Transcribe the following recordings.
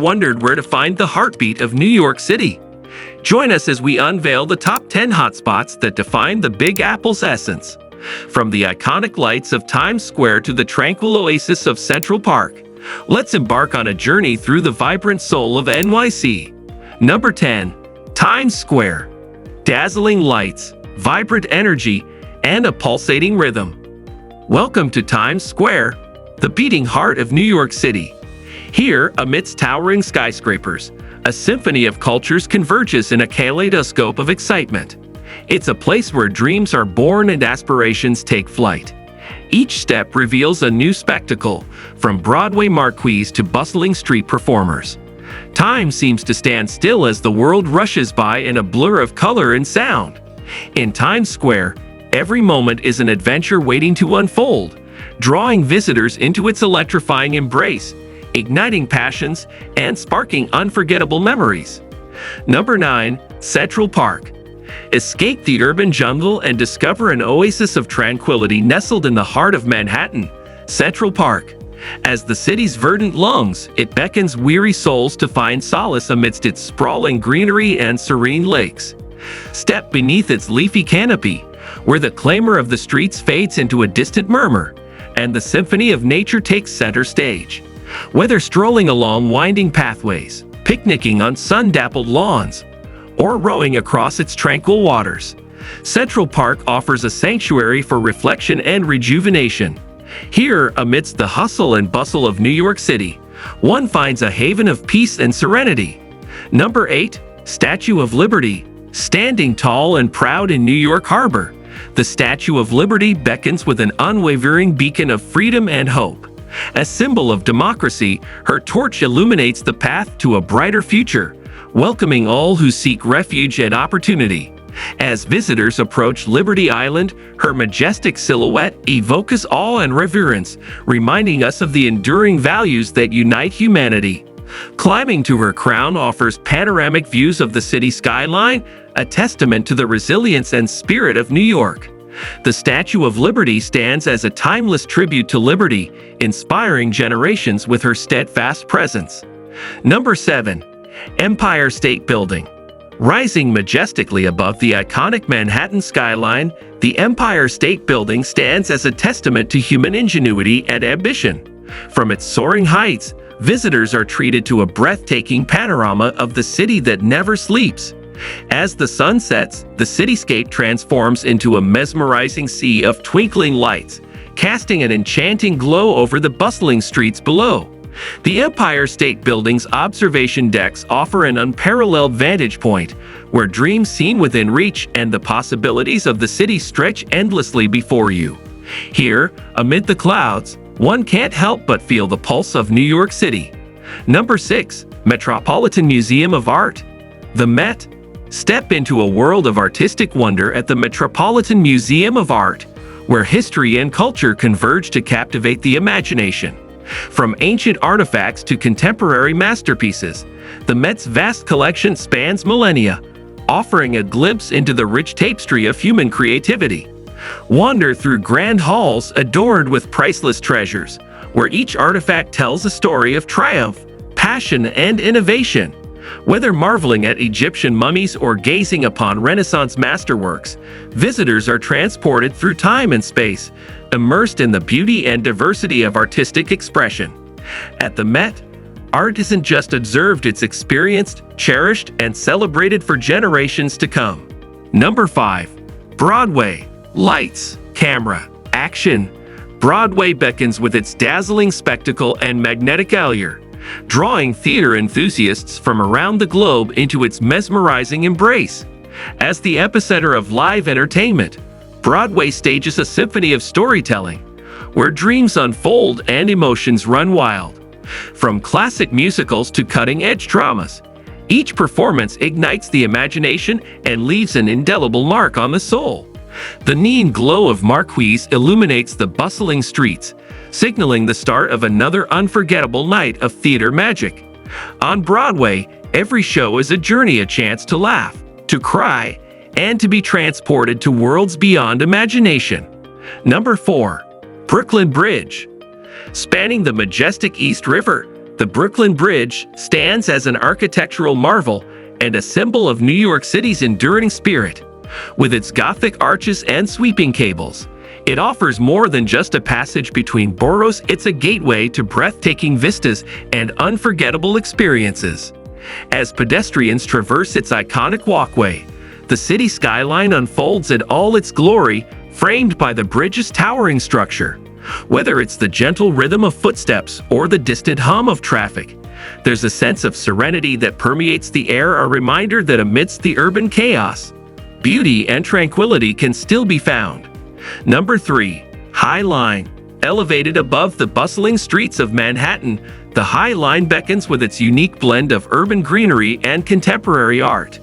wondered where to find the heartbeat of New York City? Join us as we unveil the top 10 hotspots that define the Big Apple's essence. From the iconic lights of Times Square to the tranquil oasis of Central Park, let's embark on a journey through the vibrant soul of NYC. Number 10. Times Square. Dazzling lights, vibrant energy, and a pulsating rhythm. Welcome to Times Square, the beating heart of New York City. Here, amidst towering skyscrapers, a symphony of cultures converges in a kaleidoscope of excitement. It's a place where dreams are born and aspirations take flight. Each step reveals a new spectacle, from Broadway marquees to bustling street performers. Time seems to stand still as the world rushes by in a blur of color and sound. In Times Square, every moment is an adventure waiting to unfold, drawing visitors into its electrifying embrace, igniting passions, and sparking unforgettable memories. Number 9. Central Park. Escape the urban jungle and discover an oasis of tranquility nestled in the heart of Manhattan, Central Park. As the city's verdant lungs, it beckons weary souls to find solace amidst its sprawling greenery and serene lakes. Step beneath its leafy canopy, where the clamor of the streets fades into a distant murmur, and the symphony of nature takes center stage. Whether strolling along winding pathways, picnicking on sun-dappled lawns, or rowing across its tranquil waters, Central Park offers a sanctuary for reflection and rejuvenation. Here, amidst the hustle and bustle of New York City, one finds a haven of peace and serenity. Number 8. Statue of Liberty. Standing tall and proud in New York Harbor, the Statue of Liberty beckons with an unwavering beacon of freedom and hope. A symbol of democracy, her torch illuminates the path to a brighter future, welcoming all who seek refuge and opportunity. As visitors approach Liberty Island, her majestic silhouette evokes awe and reverence, reminding us of the enduring values that unite humanity. Climbing to her crown offers panoramic views of the city skyline, a testament to the resilience and spirit of New York. The Statue of Liberty stands as a timeless tribute to liberty, inspiring generations with her steadfast presence. Number 7. Empire State Building. Rising majestically above the iconic Manhattan skyline, the Empire State Building stands as a testament to human ingenuity and ambition. From its soaring heights, visitors are treated to a breathtaking panorama of the city that never sleeps. As the sun sets, the cityscape transforms into a mesmerizing sea of twinkling lights, casting an enchanting glow over the bustling streets below. The Empire State Building's observation decks offer an unparalleled vantage point, where dreams seen within reach and the possibilities of the city stretch endlessly before you. Here, amid the clouds, one can't help but feel the pulse of New York City. Number 6. Metropolitan Museum of Art. The Met. Step into a world of artistic wonder at the Metropolitan Museum of Art, where history and culture converge to captivate the imagination. From ancient artifacts to contemporary masterpieces, the Met's vast collection spans millennia, offering a glimpse into the rich tapestry of human creativity. Wander through grand halls adorned with priceless treasures, where each artifact tells a story of triumph, passion, and innovation. Whether marveling at Egyptian mummies or gazing upon Renaissance masterworks, visitors are transported through time and space, immersed in the beauty and diversity of artistic expression. At the Met, art isn't just observed, it's experienced, cherished, and celebrated for generations to come. Number 5. Broadway. Lights, camera, action. Broadway beckons with its dazzling spectacle and magnetic allure, drawing theater enthusiasts from around the globe into its mesmerizing embrace. As the epicenter of live entertainment, Broadway stages a symphony of storytelling, where dreams unfold and emotions run wild. From classic musicals to cutting-edge dramas, each performance ignites the imagination and leaves an indelible mark on the soul. The neon glow of marquees illuminates the bustling streets, signaling the start of another unforgettable night of theater magic. On Broadway, every show is a journey, a chance to laugh, to cry, and to be transported to worlds beyond imagination. Number 4. Brooklyn Bridge. Spanning the majestic East River, The Brooklyn Bridge stands as an architectural marvel and a symbol of New York City's enduring spirit. With its Gothic arches and sweeping cables, it offers more than just a passage between boroughs. It's a gateway to breathtaking vistas and unforgettable experiences. As pedestrians traverse its iconic walkway, the city skyline unfolds in all its glory, framed by the bridge's towering structure. Whether it's the gentle rhythm of footsteps or the distant hum of traffic, there's a sense of serenity that permeates the air, a reminder that amidst the urban chaos, beauty and tranquility can still be found. Number 3. High Line. Elevated above the bustling streets of Manhattan, the High Line beckons with its unique blend of urban greenery and contemporary art.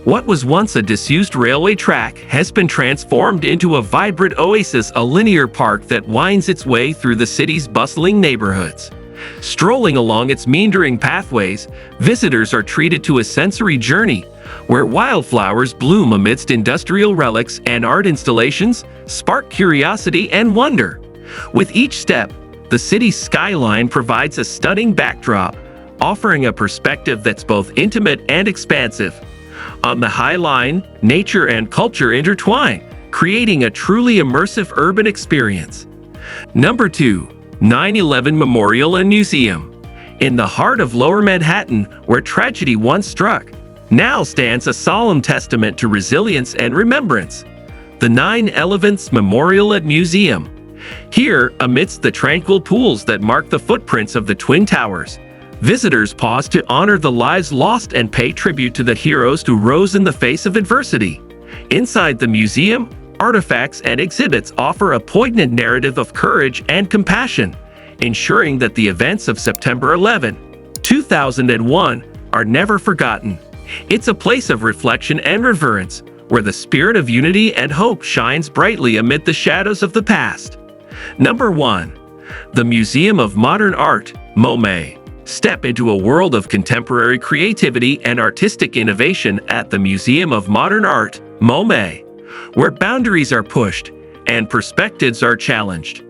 What was once a disused railway track has been transformed into a vibrant oasis, a linear park that winds its way through the city's bustling neighborhoods. Strolling along its meandering pathways, visitors are treated to a sensory journey where wildflowers bloom amidst industrial relics and art installations spark curiosity and wonder. With each step, the city's skyline provides a stunning backdrop, offering a perspective that's both intimate and expansive. On the High Line, nature and culture intertwine, creating a truly immersive urban experience. Number 2. 9/11 Memorial and Museum. In the heart of Lower Manhattan, where tragedy once struck, now stands a solemn testament to resilience and remembrance. The 9/11 Memorial and Museum. Here, amidst the tranquil pools that mark the footprints of the Twin Towers, visitors pause to honor the lives lost and pay tribute to the heroes who rose in the face of adversity. Inside the museum, artifacts and exhibits offer a poignant narrative of courage and compassion, ensuring that the events of September 11, 2001 are never forgotten. It's a place of reflection and reverence, where the spirit of unity and hope shines brightly amid the shadows of the past. Number 1. The Museum of Modern Art, MoMA. Step into a world of contemporary creativity and artistic innovation at the Museum of Modern Art, MoMA, where boundaries are pushed and perspectives are challenged.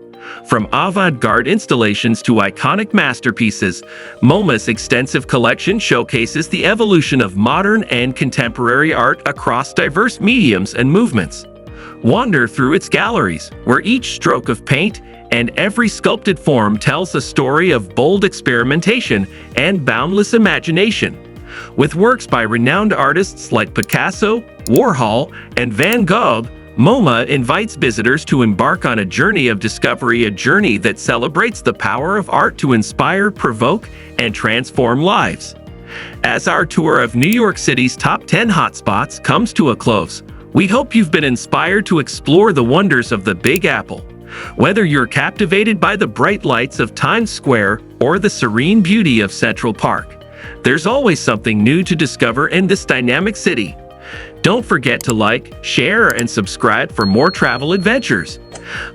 From avant-garde installations to iconic masterpieces, MoMA's extensive collection showcases the evolution of modern and contemporary art across diverse mediums and movements. Wander through its galleries, where each stroke of paint and every sculpted form tells a story of bold experimentation and boundless imagination. With works by renowned artists like Picasso, Warhol, and Van Gogh, MoMA invites visitors to embark on a journey of discovery, a journey that celebrates the power of art to inspire, provoke, and transform lives. As our tour of New York City's top 10 hotspots comes to a close, we hope you've been inspired to explore the wonders of the Big Apple. Whether you're captivated by the bright lights of Times Square or the serene beauty of Central Park, there's always something new to discover in this dynamic city. Don't forget to like, share, and subscribe for more travel adventures.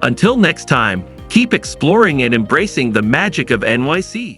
Until next time, keep exploring and embracing the magic of NYC.